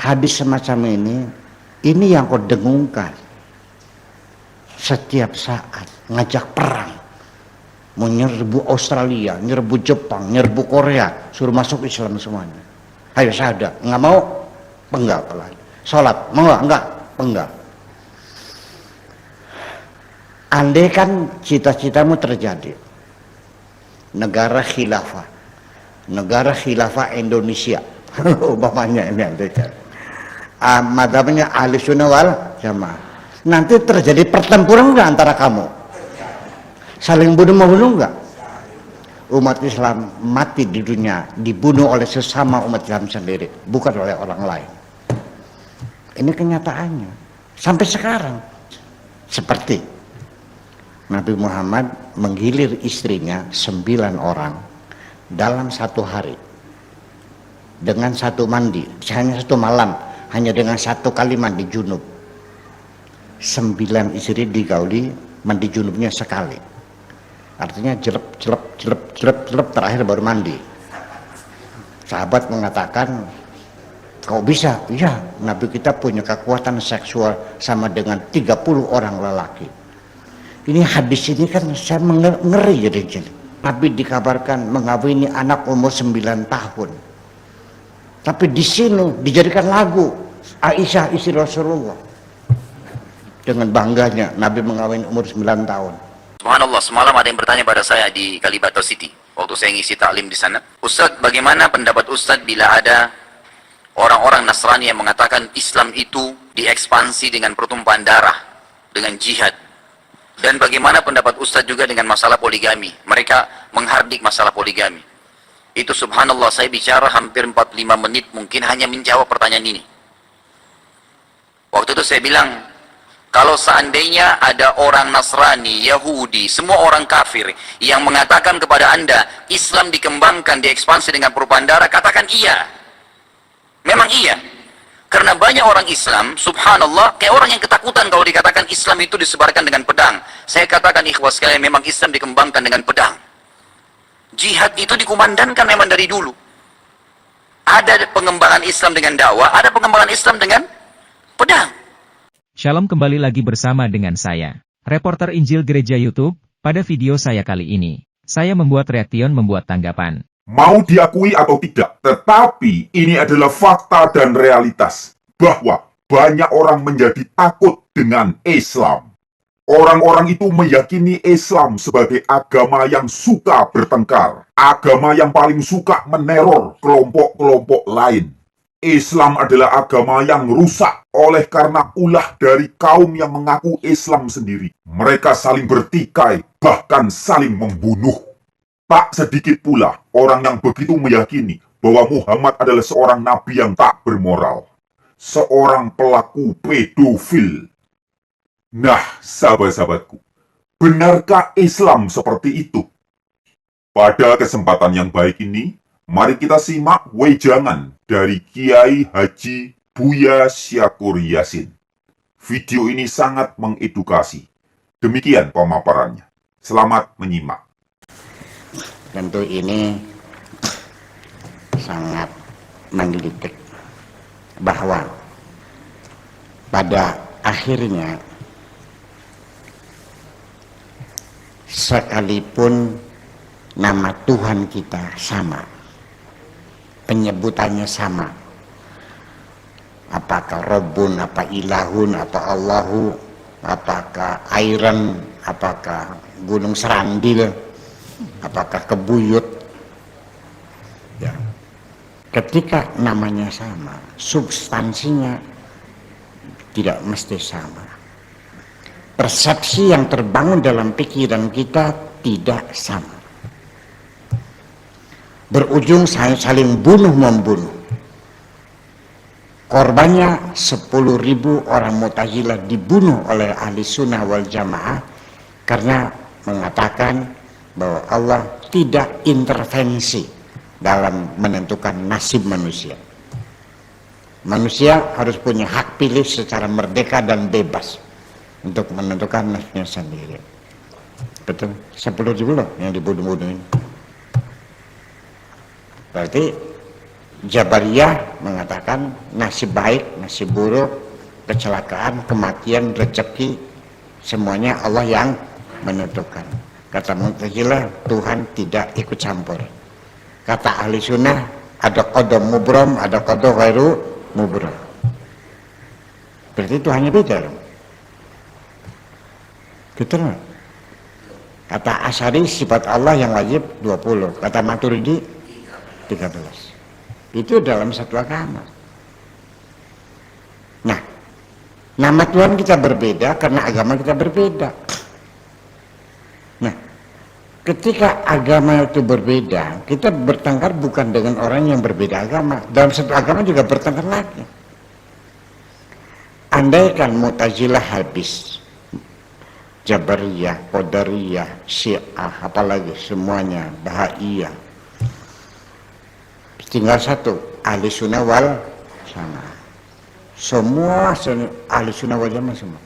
hadis semacam ini yang kau dengungkan setiap saat, ngajak perang, mau nyerbu Australia, nyerbu Jepang, nyerbu Korea, suruh masuk Islam semuanya. Ayo syahadat, nggak mau, penggal pelan. Sholat, mau nggak, penggal. Andai kan cita-citamu terjadi, negara khilafah Indonesia, umpamanya ini andai kan, madhabnya ahli sunnah wal jamaah, nanti terjadi pertempuran nggak antara kamu, saling bunuh membunuh nggak? Umat Islam mati di dunia dibunuh oleh sesama umat Islam sendiri, bukan oleh orang lain. Ini kenyataannya sampai sekarang. Seperti Nabi Muhammad menggilir istrinya 9 orang dalam satu hari dengan satu mandi, hanya satu malam, hanya dengan satu kali mandi junub. 9 istri digauli, mandi junubnya sekali. Artinya jelep terakhir baru mandi. Sahabat mengatakan, kau bisa? Iya, Nabi kita punya kekuatan seksual sama dengan 30 orang lelaki. Ini hadis ini kan saya ngeri jadi. Nabi dikabarkan mengawini anak umur 9 tahun. Tapi di sini dijadikan lagu Aisyah istri Rasulullah. Dengan bangganya Nabi mengawini umur 9 tahun. Subhanallah, semalam ada yang bertanya pada saya di Kalibata City waktu saya ngisi taklim di sana. Ustadz, bagaimana pendapat Ustadz bila ada orang-orang Nasrani yang mengatakan Islam itu diekspansi dengan pertumpahan darah, dengan jihad? Dan bagaimana pendapat Ustadz juga dengan masalah poligami? Mereka menghardik masalah poligami. Itu subhanallah, saya bicara hampir 45 menit mungkin hanya menjawab pertanyaan ini. Waktu itu saya bilang, kalau seandainya ada orang Nasrani, Yahudi, semua orang kafir yang mengatakan kepada Anda Islam dikembangkan, diekspansi dengan perubahan darah, katakan iya. Memang iya. Karena banyak orang Islam, subhanallah, kayak orang yang ketakutan kalau dikatakan Islam itu disebarkan dengan pedang. Saya katakan ikhwas sekalian, memang Islam dikembangkan dengan pedang. Jihad itu dikumandangkan memang dari dulu. Ada pengembangan Islam dengan dakwah, ada pengembangan Islam dengan pedang. Shalom, kembali lagi bersama dengan saya, reporter Injil Gereja YouTube. Pada video saya kali ini, saya membuat reaction, membuat tanggapan. Mau diakui atau tidak, tetapi ini adalah fakta dan realitas bahwa banyak orang menjadi takut dengan Islam. Orang-orang itu meyakini Islam sebagai agama yang suka bertengkar, agama yang paling suka meneror kelompok-kelompok lain. Islam adalah agama yang rusak oleh karena ulah dari kaum yang mengaku Islam sendiri. Mereka saling bertikai, bahkan saling membunuh. Tak sedikit pula orang yang begitu meyakini bahwa Muhammad adalah seorang nabi yang tak bermoral, seorang pelaku pedofil. Nah, sahabat-sahabatku, benarkah Islam seperti itu? Pada kesempatan yang baik ini, mari kita simak wejangan dari Kiai Haji Buya Syakur Yasin. Video ini sangat mengedukasi. Demikian pemaparannya. Selamat menyimak. Tentu ini sangat menggelitik bahwa pada akhirnya sekalipun nama Tuhan kita sama, penyebutannya sama, apakah Rabbun, apa Ilahun, apa Allahu, apakah Iron, apakah Gunung Serandil, apakah Kebuyut, ya. Ketika namanya sama, substansinya tidak mesti sama. Persepsi yang terbangun dalam pikiran kita tidak sama. Berujung saling bunuh-membunuh. Korbannya 10.000 orang Mu'tazilah dibunuh oleh ahli sunnah wal jamaah karena mengatakan bahwa Allah tidak intervensi dalam menentukan nasib manusia. Manusia harus punya hak pilih secara merdeka dan bebas untuk menentukan nasibnya sendiri. Betul, 10.000 loh yang dibunuh-bunuh ini. Berarti Jabariyah mengatakan nasib baik, nasib buruk, kecelakaan, kematian, rezeki, semuanya Allah yang menentukan. Kata Mu'tazilah, Tuhan tidak ikut campur. Kata ahli sunnah, ada qada mubram, ada qada ghairu mubram. Berarti Tuhannya beda dong. Gitu loh. Kata Asy'ari, sifat Allah yang wajib 20. Kata Maturidi 13. Itu dalam satu agama. Nah, nama Tuhan kita berbeda karena agama kita berbeda. Nah, ketika agama itu berbeda, kita bertengkar bukan dengan orang yang berbeda agama. Dalam satu agama juga bertengkar lagi. Andaikan Mu'tazilah habis, Jabariyah, Qadariyah, Syiah, apalagi semuanya, Bahaiyah, tinggal satu, ahli sunnah wal jamaah. Semua ahli sunnah wal jamaah semua.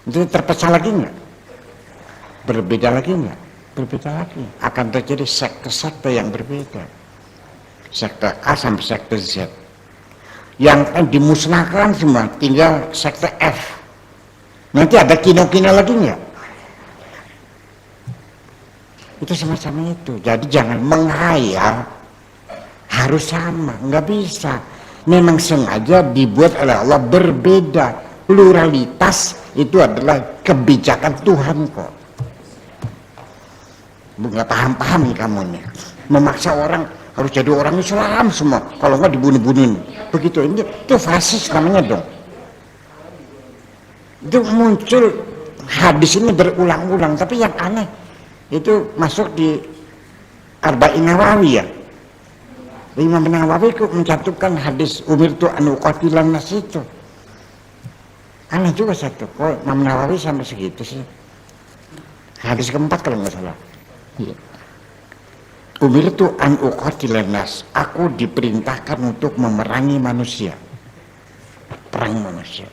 Itu terpecah lagi enggak? Berbeda lagi enggak? Berbeda lagi. Akan terjadi sekte-sekte yang berbeda. Sekte A sampai sekte Z. Yang akan dimusnahkan semua, tinggal sekte F. Nanti ada kino-kino lagi enggak? Itu semacam itu. Jadi jangan menghayal harus sama, nggak bisa. Memang sengaja dibuat oleh Allah berbeda. Pluralitas itu adalah kebijakan Tuhan kok. Nggak paham-paham nih kamu nih. Memaksa orang harus jadi orang Islam semua. Kalau nggak dibunuh-bunuh. Begitu, itu fasis namanya dong. Itu muncul hadis ini berulang-ulang. Tapi yang aneh itu masuk di Arba'in Nawawiyah. Imam Nawawi mencantumkan hadis umirtu an uqatilan nas itu. Aneh juga satu, kok Imam Nawawi sampai segitu sih. Hadis keempat kalau nggak salah. Umirtu an uqatilan nas, aku diperintahkan untuk memerangi manusia. Perang manusia.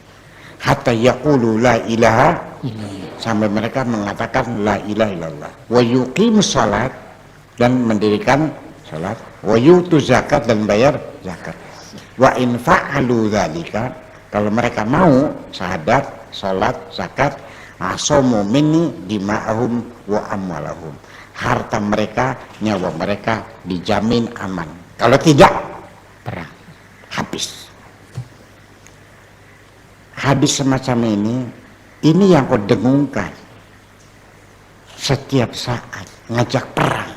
Hatta yaqulu la ilaha, sampai mereka mengatakan la ilaha illallah. Wa yuqimus salat, dan mendirikan salat, wa yutu zakat, dan bayar zakat. Wa in fa'alu dzalika, kalau mereka mau syahadat, salat, zakat, asomu minni dima'ahum wa amwalahum, harta mereka, nyawa mereka dijamin aman. Kalau tidak, perang, habis. Hadis semacam ini yang kau dengungkan setiap saat, ngajak perang.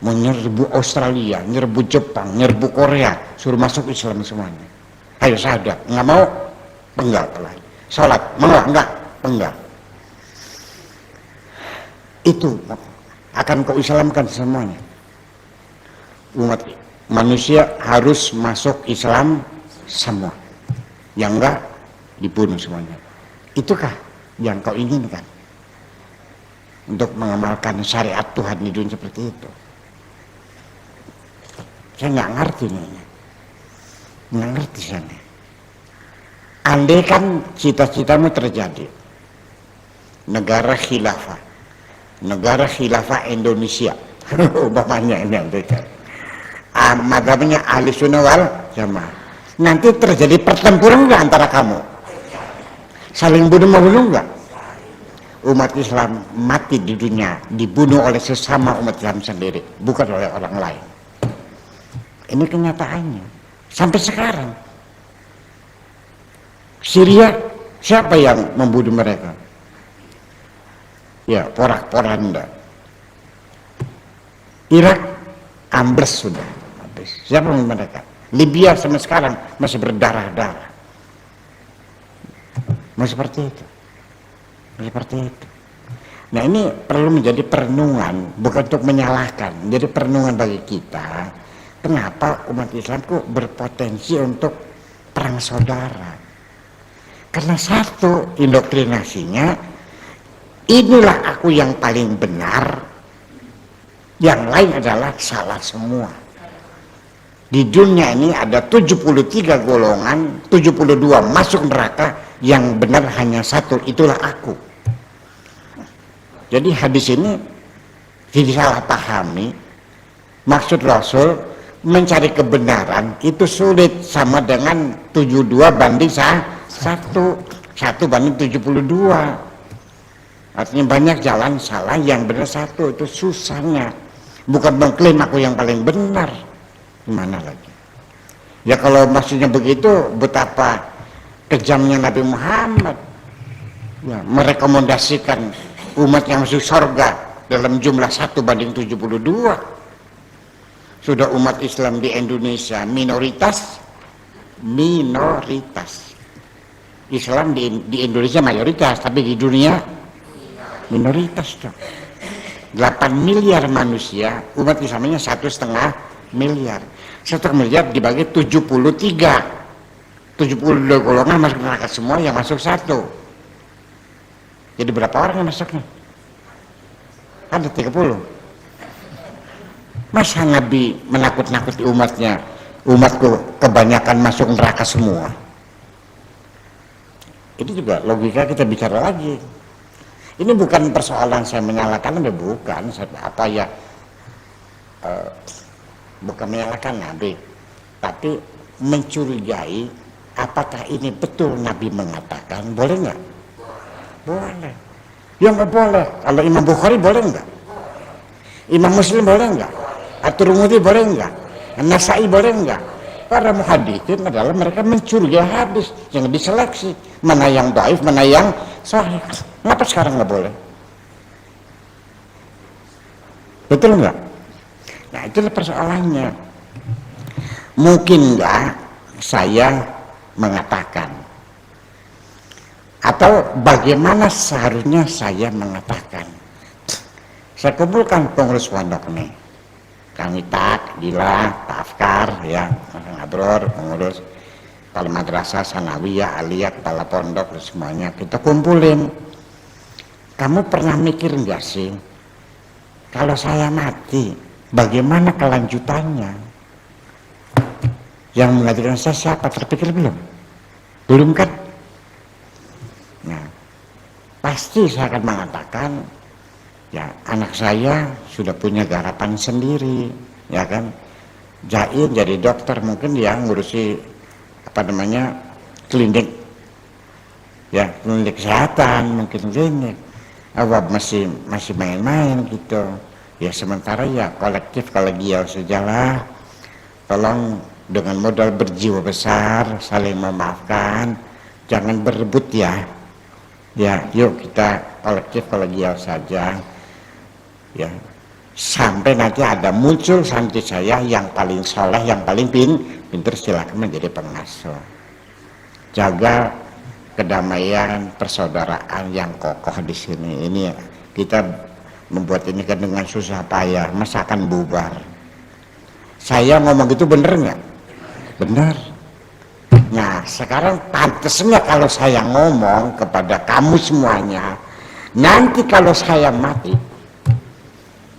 Mau nyerbu Australia, nyerbu Jepang, nyerbu Korea, suruh masuk Islam semuanya. Ayo syahadat, nggak mau, penggal lagi. Salat, mau enggak, penggal. Itu akan kau Islamkan semuanya. Umat manusia harus masuk Islam semua. Yang enggak, dibunuh semuanya. Itukah yang kau inginkan untuk mengamalkan syariat Tuhan di dunia seperti itu? Saya nggak ngerti nih, nggak ngerti sana. Andai kan cita-citamu terjadi, negara khilafah Indonesia, bapaknya ini andai kan, madhabnya ahli sunnah wal jamaah, nanti terjadi pertempuran nggak antara kamu, saling bunuh-membunuh nggak? Umat Islam mati di dunia dibunuh oleh sesama umat Islam sendiri, bukan oleh orang lain. Ini kenyataannya sampai sekarang. Syria, siapa yang membunuh mereka? Ya, porak-poranda. Irak ambles sudah habis. Siapa yang mereka? Libya sampai sekarang masih berdarah-darah. Masih seperti itu. Masih seperti itu. Nah, ini perlu menjadi perenungan, bukan untuk menyalahkan, menjadi perenungan bagi kita. Kenapa umat Islam kok berpotensi untuk perang saudara? Karena satu, indoktrinasinya, inilah aku yang paling benar, yang lain adalah salah semua. Di dunia ini ada 73 golongan, 72 masuk neraka, yang benar hanya satu, itulah aku. Jadi hadis ini disalahpahami. Maksud Rasul mencari kebenaran itu sulit, sama dengan 72 banding 1 banding 72. Artinya banyak jalan salah, yang benar satu, itu susahnya. Bukan mengklaim aku yang paling benar, gimana lagi ya. Kalau maksudnya begitu, betapa kejamnya Nabi Muhammad ya, merekomendasikan umat yang masuk surga dalam jumlah 1 banding 72. Sudah umat Islam di Indonesia minoritas, Islam di Indonesia mayoritas, tapi di dunia minoritas dong. 8 miliar manusia, umat Islamnya 1,5 miliar. 1 miliar dibagi 73 golongan masuk neraka semua, yang masuk 1. Jadi berapa orang yang masuknya? Ada 30. Masa Nabi menakut-nakuti umatnya, umatku kebanyakan masuk neraka semua? Itu juga logika kita bicara lagi. Ini bukan persoalan saya menyalahkan Nabi, bukan bukan menyalahkan Nabi, tapi mencurigai apakah ini betul Nabi mengatakan. Boleh nggak? Boleh. Ya nggak boleh. Kalau Imam Bukhari boleh nggak? Imam Muslim boleh nggak? At-Tirmidzi boleh nggak? An-Nasa'i boleh nggak? Para muhaditsin adalah mereka mencurigai hadis yang diseleksi, mana yang dhaif, mana yang sahih. Kenapa sekarang nggak boleh? Betul nggak? Nah, itulah persoalannya. Mungkin nggak saya mengatakan, atau bagaimana seharusnya saya mengatakan? Saya kumpulkan pengurus pondok nih, Kang Itak, Dila, Pak Afkar, ya, Kang Abror, pengurus kepala madrasah, sanawiyah, aliyah, kepala pondok, semuanya kita kumpulin. Kamu pernah mikir nggak sih, kalau saya mati, bagaimana kelanjutannya? Yang mengajarkan saya siapa? Terpikir belum? Belum kan? Nah, pasti saya akan mengatakan, ya anak saya sudah punya garapan sendiri, ya kan? Jain jadi dokter, mungkin dia ngurusi klinik, ya klinik kesehatan, mungkin klinik. Masih main-main gitu. Ya sementara ya kolektif kolegial sajalah. Tolong dengan modal berjiwa besar, saling memaafkan, jangan berebut ya. Ya, yuk kita kolektif kolegial saja. Ya, sampai nanti ada muncul santri saya yang paling soleh, yang paling pintar, silakan menjadi pengasuh. Jaga kedamaian, persaudaraan yang kokoh di sini. Ini kita membuat ini kan dengan susah payah, masa akan bubar. Saya ngomong gitu bener nggak? Bener. Nah, sekarang pantasnya kalau saya ngomong kepada kamu semuanya, nanti kalau saya mati,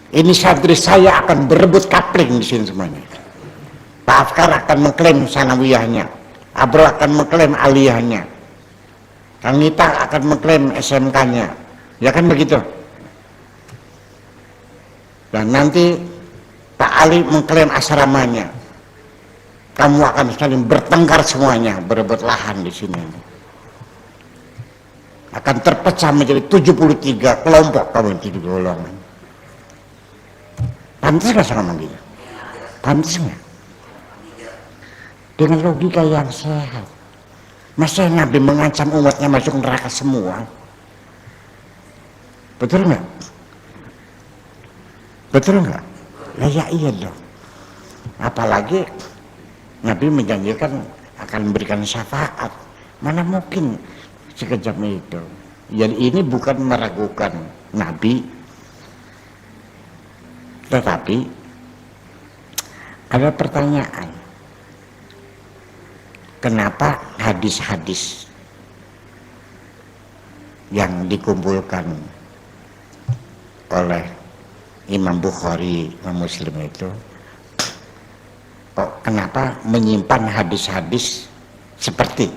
ini santri saya akan berebut kapling di sini semuanya. Pak Afkar akan mengklaim sanawiyahnya, Abro akan mengklaim aliyahnya, Kang Nita akan mengklaim SMK-nya, ya kan begitu? Dan nanti Pak Ali mengklaim asramanya. Kamu akan saling bertengkar semuanya, berebut lahan di sini. Akan terpecah menjadi 73 kelompok kamu di golongan. Pantas nggak saya ngomong gitu? Pantas nggak? Dengan logika yang sehat. Masa Nabi mengancam umatnya masuk neraka semua? Betul nggak? Betul nggak? Lah ya iya dong. Apalagi Nabi menjanjikan akan memberikan syafaat. Mana mungkin sekejam itu? Jadi ini bukan meragukan Nabi, tetapi ada pertanyaan. Kenapa hadis-hadis yang dikumpulkan oleh Imam Bukhari, Imam Muslim itu, kenapa menyimpan hadis-hadis seperti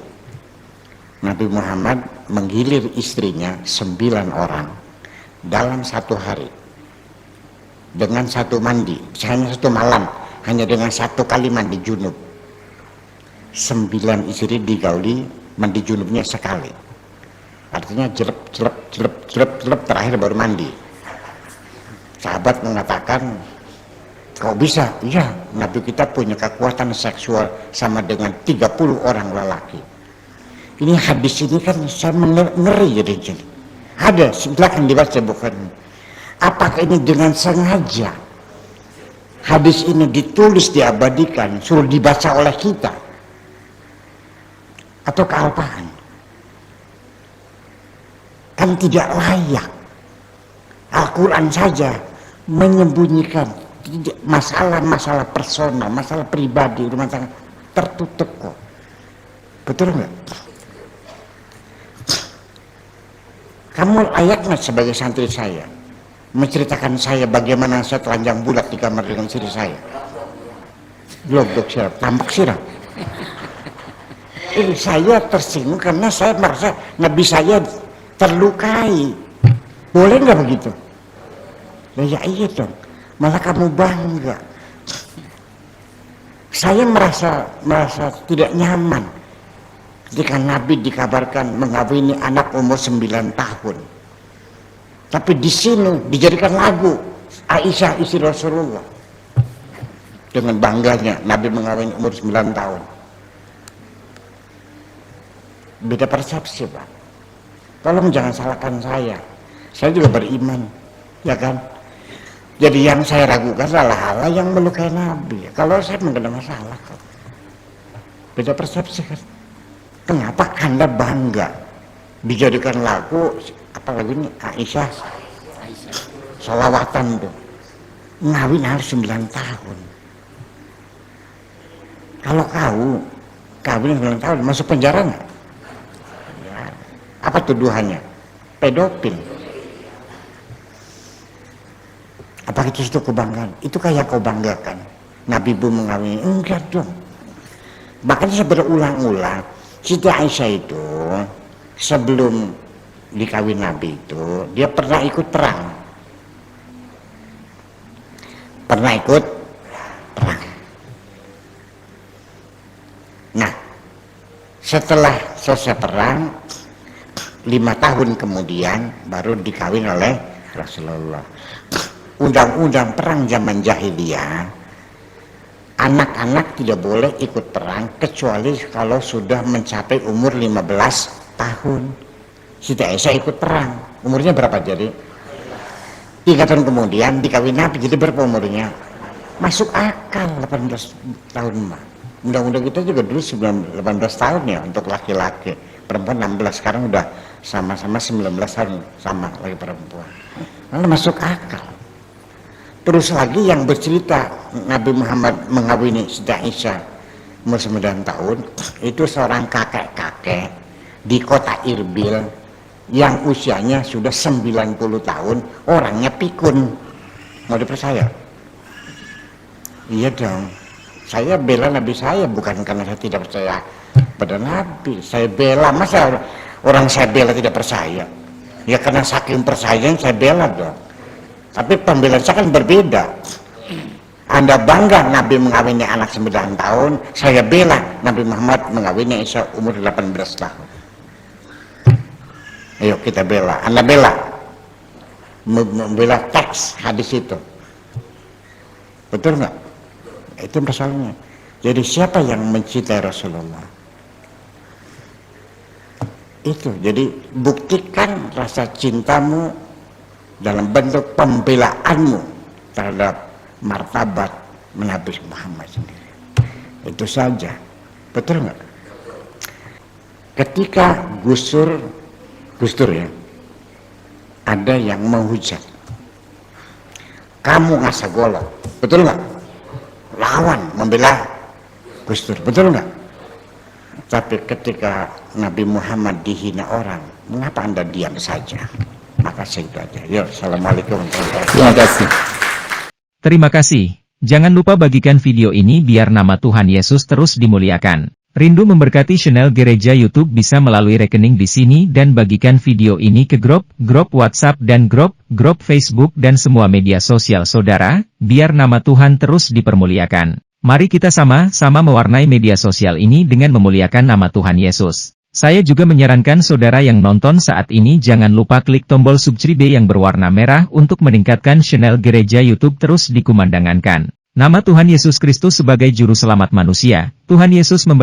Nabi Muhammad menggilir istrinya 9 orang dalam 1 hari dengan 1 mandi, hanya 1 malam, hanya dengan satu kali mandi junub. 9 istri digauli, mandi junubnya sekali. Artinya jelep terakhir baru mandi. Sahabat mengatakan, kok bisa? Iya, Nabi kita punya kekuatan seksual sama dengan 30 orang lelaki. Ini hadis ini kan saya ngeri jadi. Ada, silakan dibaca bukan. Apakah ini dengan sengaja? Hadis ini ditulis, diabadikan, suruh dibaca oleh kita? Atau kealpaan? Kan tidak layak. Al-Quran saja menyembunyikan masalah-masalah personal, masalah pribadi, rumah tangga tertutup kok. Betul nggak? Kamu layak nggak sebagai santri saya menceritakan saya bagaimana saya telanjang bulat di kamar dengan istri saya? Globok sirap, tambak sirap. Ini saya tersinggung karena saya merasa Nabi saya terlukai. Boleh nggak begitu? Ya iya dong. Malah kamu bangga. Saya merasa tidak nyaman ketika Nabi dikabarkan mengawini anak umur 9 tahun. Tapi di sini dijadikan lagu Aisyah istri Rasulullah. Dengan bangganya Nabi mengawini umur 9 tahun. Beda persepsi, Pak. Tolong jangan salahkan saya. Saya juga beriman, ya kan? Jadi yang saya ragukan adalah hal yang melukai Nabi. Kalau saya mengenai masalah, beda persepsi kan. Kenapa Anda bangga dijadikan lagu, apalagi ini Aisyah, sholawatan tuh, ngawin harus 9 tahun. Kalau kawin 9 tahun masuk penjara nggak? Ya. Apa tuduhannya? Pedofil. Apa itu suatu kebanggaan? Itu kayak kau banggakan Nabi Bu mengawini? Enggak dong. Bahkan saya berulang-ulang, Siti Aisyah itu sebelum dikawin Nabi itu dia pernah ikut perang. Pernah ikut perang. Nah, setelah selesai perang 5 tahun kemudian baru dikawin oleh Rasulullah. Undang-undang perang zaman jahiliyah, anak-anak tidak boleh ikut perang kecuali kalau sudah mencapai umur 15 tahun. Siti Aisyah ikut perang, umurnya berapa jadi? 3 tahun kemudian dikawin Nabi, jadi berapa umurnya? Masuk akal 18 tahun mah. Undang-undang kita juga dulu 18 tahun ya untuk laki-laki, perempuan 16, sekarang udah sama-sama 19 tahun sama lagi perempuan. Lalu masuk akal. Terus lagi yang bercerita Nabi Muhammad mengawini Siti Aisyah umur 9 tahun itu seorang kakek-kakek di kota Irbil yang usianya sudah 90 tahun, orangnya pikun. Mau dipercaya? Iya dong. Saya bela Nabi saya bukan karena saya tidak percaya pada Nabi. Saya bela, masa orang saya bela tidak percaya? Ya karena saking percayaan saya bela dong. Tapi pembelaan saya kan berbeda. Anda bangga Nabi mengawini anak 9 tahun, saya bela Nabi Muhammad mengawini Aisyah umur 18 tahun. Ayo kita bela. Anda bela, membela teks hadis itu. Betul nggak? Itu masalahnya. Jadi siapa yang mencintai Rasulullah? Itu. Jadi buktikan rasa cintamu dalam bentuk pembelaanmu terhadap martabat Nabi Muhammad sendiri. Itu saja. Betul nggak? Ketika Gus Dur ya, ada yang menghujat, kamu ngasah golok, betul nggak? Lawan, membela Gus Dur, betul nggak? Tapi ketika Nabi Muhammad dihina orang, mengapa Anda diam saja? Maka itu aja. Yuk, assalamualaikum warahmatullahi wabarakatuh. Terima kasih. Terima kasih. Jangan lupa bagikan video ini biar nama Tuhan Yesus terus dimuliakan. Rindu memberkati channel Gereja YouTube bisa melalui rekening di sini dan bagikan video ini ke grup WhatsApp dan grup Facebook dan semua media sosial saudara, biar nama Tuhan terus dipermuliakan. Mari kita sama-sama mewarnai media sosial ini dengan memuliakan nama Tuhan Yesus. Saya juga menyarankan saudara yang nonton saat ini jangan lupa klik tombol subscribe yang berwarna merah untuk meningkatkan channel Gereja YouTube terus dikumandangkan. Nama Tuhan Yesus Kristus sebagai Juru Selamat manusia. Tuhan Yesus memberkati.